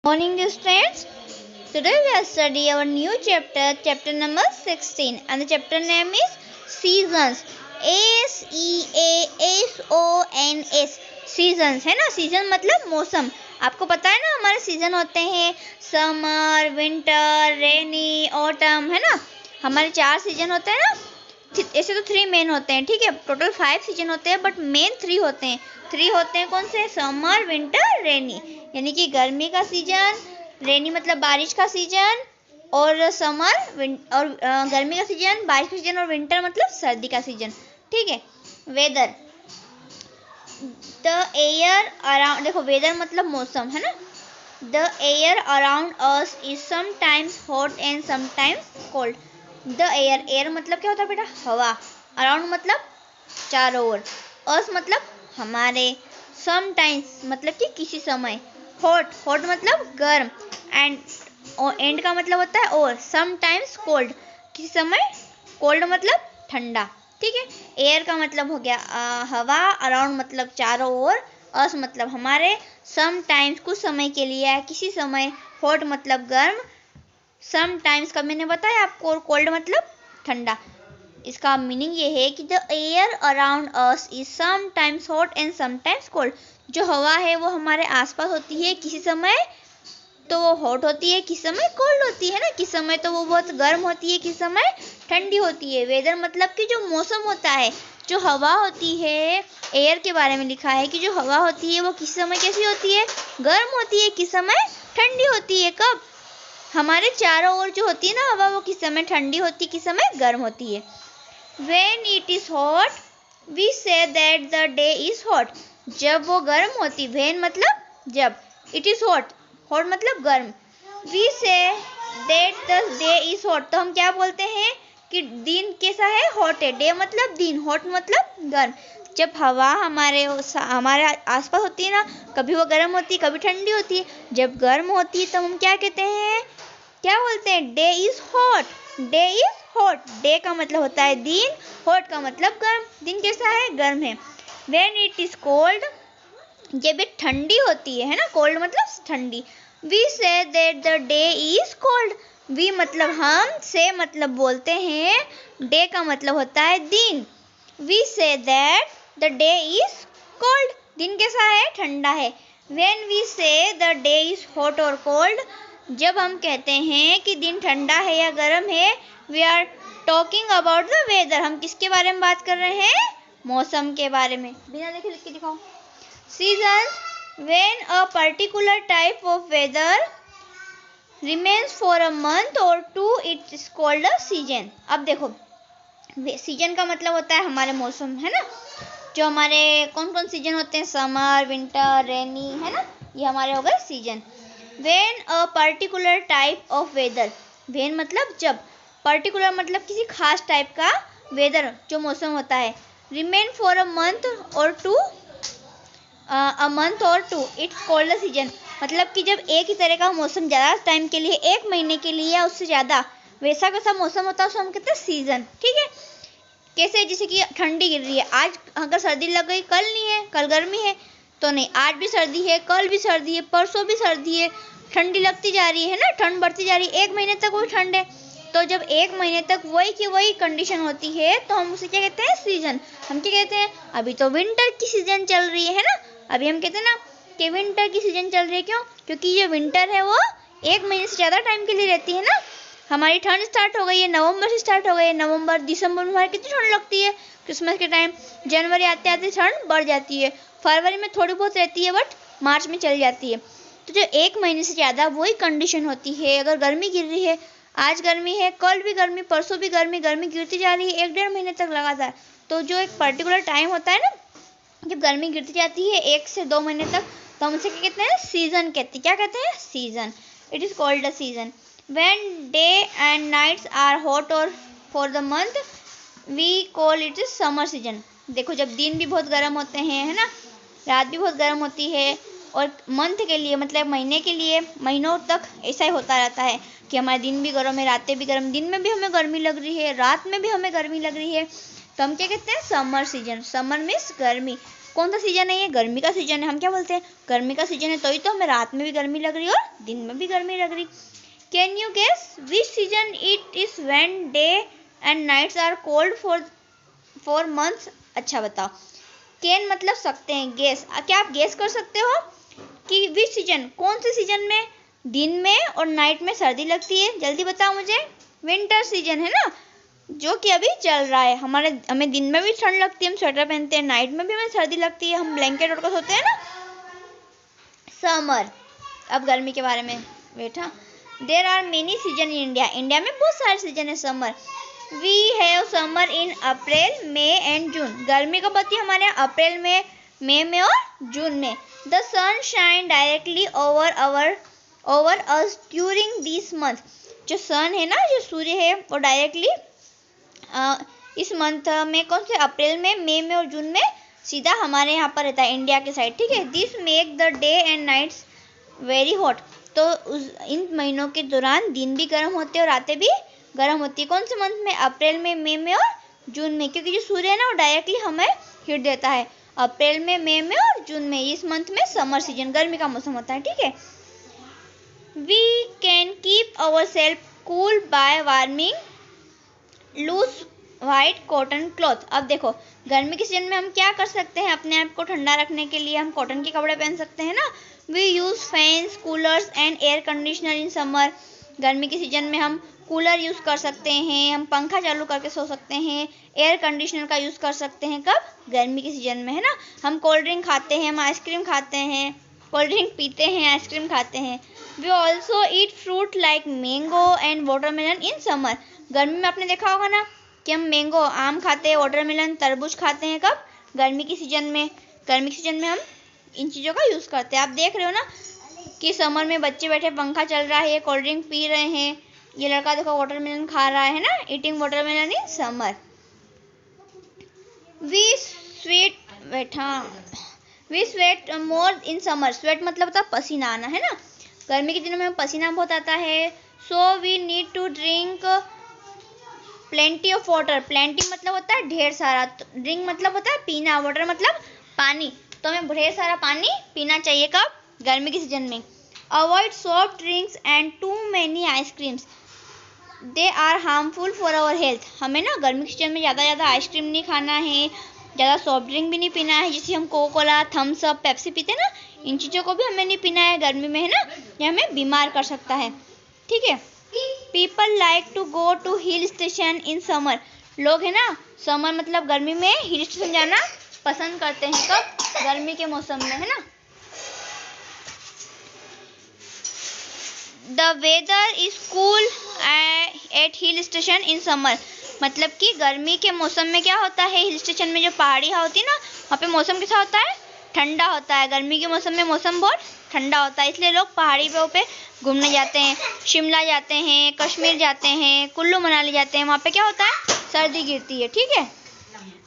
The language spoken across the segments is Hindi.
Morning, students. Today we are studying our new chapter number 16, and the chapter name is Seasons. SEASONS. Seasons है ना. सीजन मतलब मौसम. आपको पता है ना हमारे सीजन होते हैं समर, विंटर, रेनी, ऑटम, है ना. हमारे 4 सीजन होते हैं ना. ऐसे तो 3 मेन होते हैं, ठीक है. टोटल 5 सीजन होते हैं, बट मेन 3 होते हैं. 3 होते हैं कौन से? समर, विंटर, रेनी. यानी कि गर्मी का सीजन, रेनी मतलब बारिश का सीजन, और समर और गर्मी का सीजन, बारिश का सीजन, और विंटर मतलब सर्दी का सीजन, ठीक है. Weather, the air around. देखो वेदर मतलब मौसम, है ना. The air around us is sometimes hot and sometimes cold. The air मतलब क्या होता है बेटा? हवा. अराउंड मतलब चारों ओर. अस मतलब हमारे. समटाइम्स मतलब कि किसी समय. हॉट मतलब गर्म. एंड का मतलब होता है और. समटाइम्स कोल्ड किसी समय. कोल्ड मतलब ठंडा, ठीक है. एयर का मतलब हो गया हवा. अराउंड मतलब चारों ओर. अस मतलब हमारे. समटाइम्स कुछ समय के लिए है, किसी समय. हॉट मतलब गर्म. समटाइम्स का मैंने बताया आपको. और कोल्ड मतलब ठंडा. इसका मीनिंग ये है कि the air around us is sometimes hot and sometimes cold. जो हवा है वो हमारे आसपास होती है, किसी समय तो वो हॉट होती है, किस समय कोल्ड होती है ना. किस समय तो वो बहुत गर्म होती है, किस समय ठंडी होती है. वेदर मतलब कि जो मौसम होता है. जो हवा होती है, एयर के बारे में लिखा है कि जो हवा होती है वो किस समय कैसी होती है? गर्म होती है. किस समय ठंडी होती है. कब? हमारे चारों ओर जो होती है ना हवा, वो किस समय ठंडी होती है, किस समय गर्म होती है. When it is hot, we say that the day is hot. जब वो गर्म होती. When मतलब जब. It is hot. Hot मतलब गर्म. We say that the day is hot. तो हम क्या बोलते हैं कि दिन कैसा है? हॉट है. डे मतलब दिन. हॉट मतलब गर्म. जब हवा हमारे आसपास होती है ना, कभी वो गर्म होती है, कभी ठंडी होती है. जब गर्म होती है तो हम क्या कहते हैं? क्या बोलते हैं? Day is hot. Day is hot. Day का मतलब होता है दिन. हॉट का मतलब गर्म. दिन कैसा है? गर्म है. व्हेन इट इज कोल्ड, जब ये ठंडी होती है ना. कोल्ड मतलब ठंडी. We say that the day is cold. We मतलब हम, से मतलब बोलते हैं, डे का मतलब होता है दिन. We say that the day is cold. दिन कैसा है? ठंडा है. When we say the day is hot और कोल्ड, जब हम कहते हैं कि दिन ठंडा है या गर्म है, we are talking about the weather. हम किसके बारे में बात कर रहे हैं? मौसम के बारे में. बिना देखे लिख के दिखाओ. Seasons, when a particular type of weather remains for a month और two, it is called a season. अब देखो, सीजन का मतलब होता है हमारे मौसम, है ना. जो हमारे कौन कौन सीजन होते हैं? समर, विंटर, रेनी, है ना. ये हमारे हो गए season. When a particular type of weather. When मतलब जब. पर्टिकुलर मतलब किसी खास टाइप का. वेदर जो मौसम होता है. रिमेन फॉर अ मंथ और two. It's called a season. मतलब कि जब एक ही तरह का मौसम ज़्यादा टाइम के लिए, 1 महीने के लिए या उससे ज़्यादा, वैसा कैसा मौसम होता है उसको हम कहते हैं सीजन, ठीक है. कैसे? जैसे कि ठंडी गिर रही है आज, अगर सर्दी लग गई, कल नहीं है, कल गर्मी है तो नहीं. आज भी सर्दी है, कल भी सर्दी है, परसों भी सर्दी है. ठंडी लगती जा रही है ना, ठंड बढ़ती जा रही है. 1 महीने तक वही ठंड है. तो जब 1 महीने तक वही की वही कंडीशन होती है तो हम उसे क्या कहते हैं? सीजन. हम क्या कहते हैं? अभी तो विंटर की सीजन चल रही है ना. अभी हम कहते हैं ना कि विंटर की सीजन चल रही है. क्यों? क्योंकि ये विंटर है वो 1 महीने से ज़्यादा टाइम के लिए रहती है ना. हमारी ठंड स्टार्ट हो गई है, नवंबर से स्टार्ट हो गई है. नवंबर दिसंबर में हमारी कितनी ठंड लगती है क्रिसमस के टाइम. जनवरी आते आते ठंड बढ़ जाती है. फरवरी में थोड़ी बहुत रहती है, बट मार्च में चल जाती है. तो जो 1 महीने से ज़्यादा वही कंडीशन होती है. अगर गर्मी गिर रही है, आज गर्मी है, कल भी गर्मी, परसों भी गर्मी, गर्मी गिरती जा रही है 1-1.5 महीने तक लगातार. तो जो एक पर्टिकुलर टाइम होता है ना, जब गर्मी गिरती जाती है 1 से 2 महीने तक, तो हम उसे क्या कहते हैं? सीजन कहते हैं. क्या कहते हैं? Season. It is called a season. When day and nights are hot or for the month, we call it summer season. देखो, जब दिन भी बहुत गर्म होते हैं, है ना, रात भी बहुत गर्म होती है, और मंथ के लिए मतलब महीने के लिए, महीनों तक ऐसा ही होता रहता है कि हमारे दिन भी गर्म है, रातें भी गर्म. दिन में भी हमें गर्मी लग रही है, रात में भी हमें गर्मी लग रही है, तो हम क्या कहते हैं? Summer season. समर मीन्स गर्मी. कौन सा सीजन है ये? गर्मी का सीजन है। हम क्या बोलते हैं? गर्मी का सीजन है, तो ही तो हमें रात में भी गर्मी लग रही है और दिन में भी गर्मी लग रही। Can you guess which season it is when day and nights are cold for months? अच्छा बताओ। कैन मतलब सकते हैं, गेस क्या आप गेस कर सकते हो कि विच सीजन, कौन से सीजन में दिन में और नाइट में सर्दी लगती है? जल्दी बताओ मुझे। विंटर सीजन है ना, जो कि अभी चल रहा है। हमें दिन में भी ठंड लगती है, हम स्वेटर पहनते हैं, नाइट में भी हमें सर्दी लगती है, हम ब्लैंकेट ओढ़कर सोते हैं ना। समर। अब गर्मी के बारे में बैठा। There are many season in India. India में बहुत सारे सीजन है summer. We have summer in April, May and June. गर्मी कब होती है हमारे यहाँ? अप्रैल में, मई में और जून में। The sun shine directly over us during this month. जो सन है ना, जो सूर्य है, वो डायरेक्टली इस मंथ में, कौन से? अप्रैल में, मई में और जून में सीधा हमारे यहाँ पर रहता है, इंडिया के साइड। ठीक है। This make the day and nights very hot. तो इन महीनों के दौरान दिन भी गर्म होते हैं और रातें भी गर्म होती है। कौन से मंथ में? अप्रैल में, मई में और जून में, क्योंकि जो सूर्य है ना, वो डायरेक्टली हमें हीट देता है। अप्रैल में, मई में और जून में, इस मंथ में समर सीजन, गर्मी का मौसम होता है। ठीक है। We can keep our self cool by warming loose white cotton cloth. अब देखो, गर्मी के सीजन में हम क्या कर सकते हैं? अपने आप को ठंडा रखने के लिए हम कॉटन के कपड़े पहन सकते हैं ना। We use fans, coolers and air conditioner in summer. गर्मी के सीजन में हम कूलर यूज़ कर सकते हैं, हम पंखा चालू करके सो सकते हैं, एयर कंडीशनर का यूज़ कर सकते हैं। कब? गर्मी के सीजन में, है ना। हम कोल्ड ड्रिंक खाते हैं, हम आइसक्रीम खाते हैं, कोल्ड ड्रिंक पीते हैं, आइसक्रीम खाते हैं। We also eat fruit like mango and watermelon in summer. गर्मी में आपने देखा होगा ना कि हम मैंगो, आम खाते हैं, वाटरमेलन, तरबूज खाते हैं। कब? गर्मी के सीजन में। गर्मी के सीजन में हम इन चीज़ों का यूज़ करते हैं। आप देख रहे हो ना कि समर में बच्चे बैठे, पंखा चल रहा है, कोल्ड ड्रिंक पी रहे हैं, ये लड़का देखो वाटरमेलन खा रहा है ना, eating watermelon in summer. We sweat more in summer. Sweat मतलब होता है पसीना आना, है ना। गर्मी के दिनों में पसीना बहुत आता है। So we need to drink plenty of water. Plenty मतलब होता है ढेर सारा, ड्रिंक मतलब होता है पीना, वाटर मतलब पानी। तो हमें ढेर सारा पानी पीना चाहिए। कब? गर्मी के सीजन में। Avoid soft drinks and too many ice creams, they are harmful for our health. हमें ना गर्मी के सीजन में ज़्यादा आइसक्रीम नहीं खाना है, ज़्यादा सॉफ्ट ड्रिंक भी नहीं पीना है, जैसे हम Coca Cola, Thums Up, Pepsi पीते हैं ना, इन चीज़ों को भी हमें नहीं पीना है गर्मी में, है ना। ये हमें बीमार कर सकता है। ठीक है। People like to go to hill station in summer. लोग है ना, समर मतलब गर्मी में हिल स्टेशन जाना पसंद करते हैं। कब? गर्मी के मौसम में, है ना। The weather is cool at hill station in summer. मतलब कि गर्मी के मौसम में क्या होता है, हिल स्टेशन में जो पहाड़ियाँ होती है ना, वहाँ पे मौसम कैसा होता है? ठंडा होता है। गर्मी के मौसम में मौसम बहुत ठंडा होता है, इसलिए लोग पहाड़ी पे घूमने जाते हैं। शिमला जाते हैं, कश्मीर जाते हैं, कुल्लू मनाली जाते हैं, वहाँ पे क्या होता है? सर्दी गिरती है। ठीक है।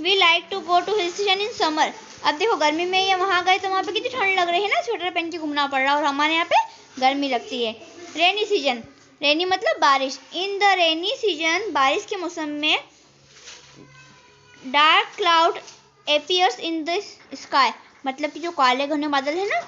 We like to go to hill station in summer. अब देखो गर्मी में ये वहाँ गए तो वहाँ पे कितनी ठंड लग रही है ना, स्वेटर पहन के घूमना पड़ रहा है, और हमारे यहाँ पे गर्मी लगती है। Rainy season. रेनी मतलब बारिश। इन द रेनी सीजन, बारिश के मौसम में, dark cloud appears in the sky. मतलब कि जो काले घने बादल है ना,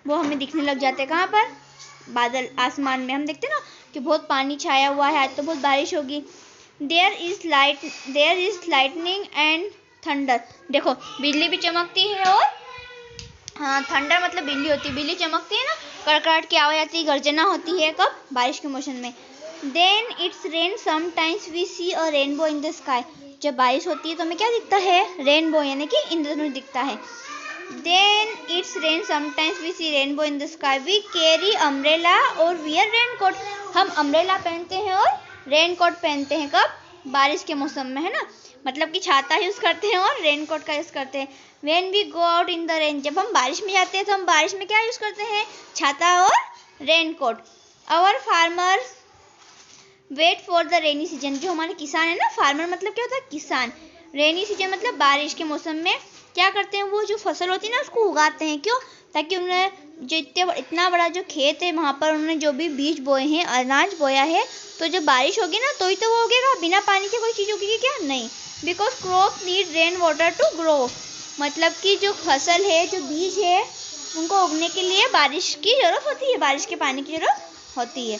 वो हमें दिखने लग जाते हैं। कहाँ पर? बादल, आसमान में हम देखते हैं ना कि बहुत पानी छाया हुआ है, आज तो बहुत बारिश होगी। There is lightning and thunder. देखो बिजली भी चमकती है, और हाँ, थंडर मतलब बिजली होती है, बिजली चमकती है ना, कड़कड़ाहट की आवाज़ आती है, गर्जना होती है। कब? बारिश के मौसम में। Then it's rain sometimes we see a rainbow in the sky. जब बारिश होती है तो हमें क्या दिखता है? रेनबो, यानी कि इंद्रधनुष दिखता है। Then it's rain sometimes we see rainbow in the sky. We carry umbrella और वियर रेनकोट। हम अम्ब्रेला पहनते हैं और रेनकोट पहनते हैं। कब? बारिश के मौसम में, है ना। मतलब कि छाता यूज़ करते हैं और रेनकोट का यूज़ करते हैं। When we go out in the rain. जब हम बारिश में जाते हैं तो हम बारिश में क्या यूज़ करते हैं? छाता और raincoat. Our farmers wait for the rainy season. जो हमारे किसान है ना, फार्मर मतलब क्या होता है? किसान। रेनी सीजन मतलब बारिश के मौसम में क्या करते हैं? वो जो फसल होती है ना, उसको उगाते हैं। क्यों? ताकि उन्हें जो इतना बड़ा जो खेत है, वहाँ पर उन्होंने जो भी बीज बोए हैं, अनाज बोया है, तो जब बारिश होगी ना तो ही तो वो उगेगा। बिना पानी के कोई चीज़ उगेगी क्या? नहीं। Because crop need rain water to grow. मतलब कि जो फसल है, जो बीज है, उनको उगने के लिए बारिश की जरूरत होती है, बारिश के पानी की जरूरत होती है।